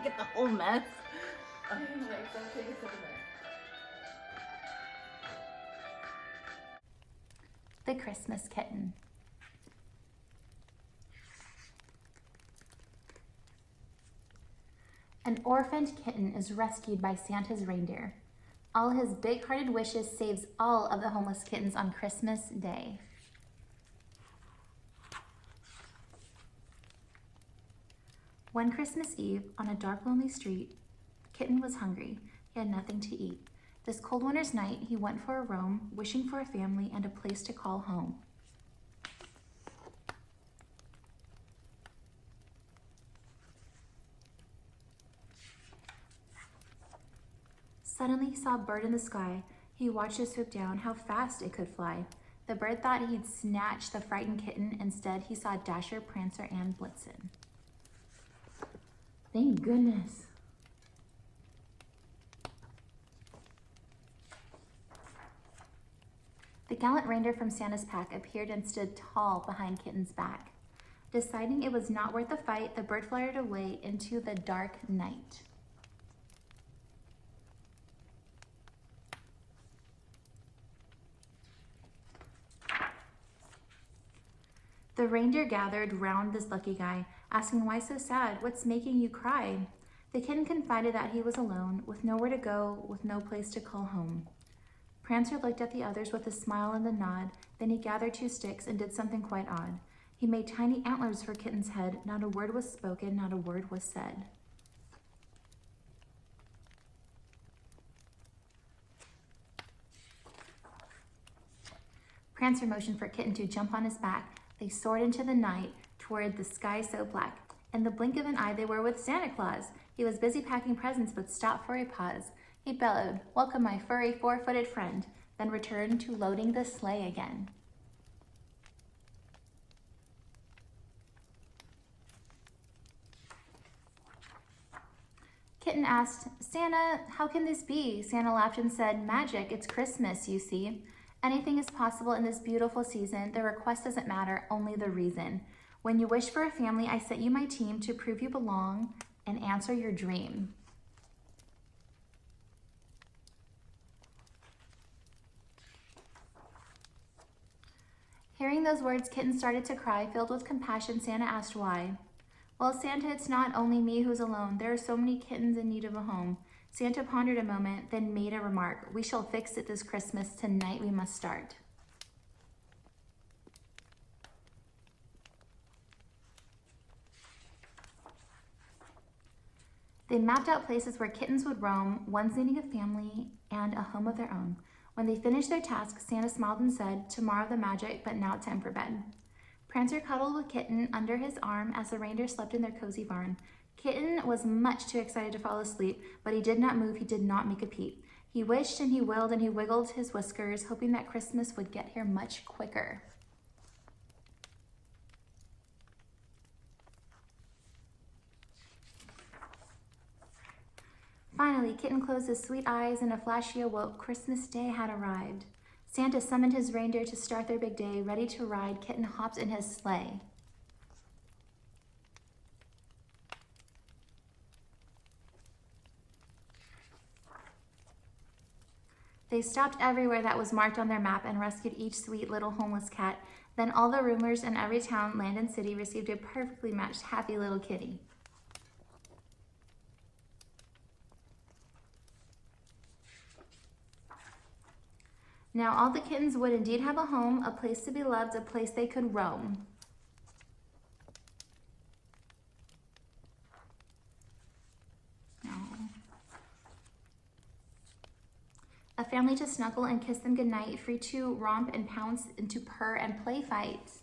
get the whole mess. I'm like, don't take a sip of it. The Christmas Kitten. An orphaned kitten is rescued by Santa's reindeer. All his big-hearted wishes saves all of the homeless kittens on Christmas Day. One Christmas Eve, on a dark, lonely street, Kitten was hungry. He had nothing to eat. This cold winter's night, he went for a roam, wishing for a family and a place to call home. Suddenly he saw a bird in the sky. He watched it swoop down. How fast it could fly. The bird thought he'd snatch the frightened kitten. Instead, he saw Dasher, Prancer, and Blitzen. Thank goodness. The gallant reindeer from Santa's pack appeared and stood tall behind Kitten's back. Deciding it was not worth the fight, the bird fluttered away into the dark night. The reindeer gathered round this lucky guy, asking, "Why so sad? What's making you cry?" The kitten confided that he was alone, with nowhere to go, with no place to call home. Prancer looked at the others with a smile and a nod. Then he gathered 2 sticks and did something quite odd. He made tiny antlers for Kitten's head. Not a word was spoken, not a word was said. Prancer motioned for Kitten to jump on his back. They soared into the night toward the sky so black. In the blink of an eye, they were with Santa Claus. He was busy packing presents, but stopped for a pause. He bellowed, "Welcome, my furry 4-footed friend," then returned to loading the sleigh again. Kitten asked, "Santa, how can this be?" Santa laughed and said, "Magic, it's Christmas, you see. Anything is possible in this beautiful season. The request doesn't matter, only the reason. When you wish for a family, I sent you my team to prove you belong and answer your dream." Hearing those words, Kitten started to cry. Filled with compassion, Santa asked why. "Well, Santa, it's not only me who's alone. There are so many kittens in need of a home." Santa pondered a moment, then made a remark. "We shall fix it this Christmas. Tonight we must start." They mapped out places where kittens would roam, ones needing a family and a home of their own. When they finished their task, Santa smiled and said, "Tomorrow the magic, but now time for bed." Prancer cuddled with Kitten under his arm as the reindeer slept in their cozy barn. Kitten was much too excited to fall asleep, but he did not move, he did not make a peep. He wished and he willed and he wiggled his whiskers, hoping that Christmas would get here much quicker. Finally, Kitten closed his sweet eyes and a flash he awoke. Christmas Day had arrived. Santa summoned his reindeer to start their big day. Ready to ride, Kitten hopped in his sleigh. They stopped everywhere that was marked on their map and rescued each sweet little homeless cat. Then all the roomers in every town, land, and city received a perfectly matched happy little kitty. Now all the kittens would indeed have a home, a place to be loved, a place they could roam. A family to snuggle and kiss them goodnight, free to romp and pounce and to purr and play fight.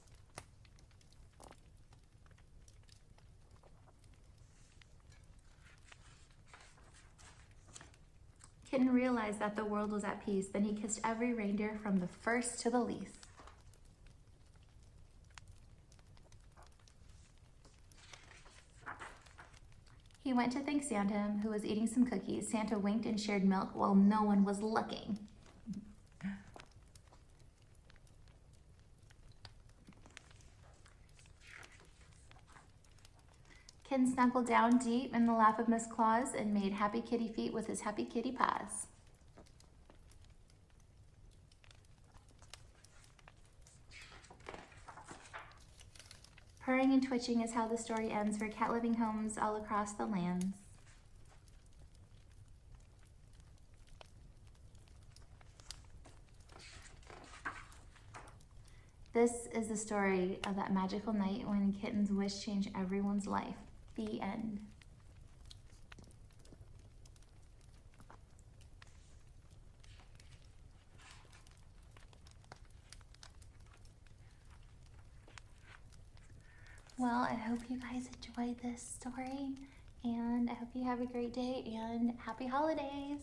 Kitten realized that the world was at peace. Then he kissed every reindeer from the first to the least. He went to thank Santa, who was eating some cookies. Santa winked and shared milk while no one was looking. Kitten snuggled down deep in the lap of Miss Claus and made happy kitty feet with his happy kitty paws. Purring and twitching is how the story ends for cat living homes all across the lands. This is the story of that magical night when Kitten's wish changed everyone's life. The end. Well, I hope you guys enjoyed this story, and I hope you have a great day and happy holidays.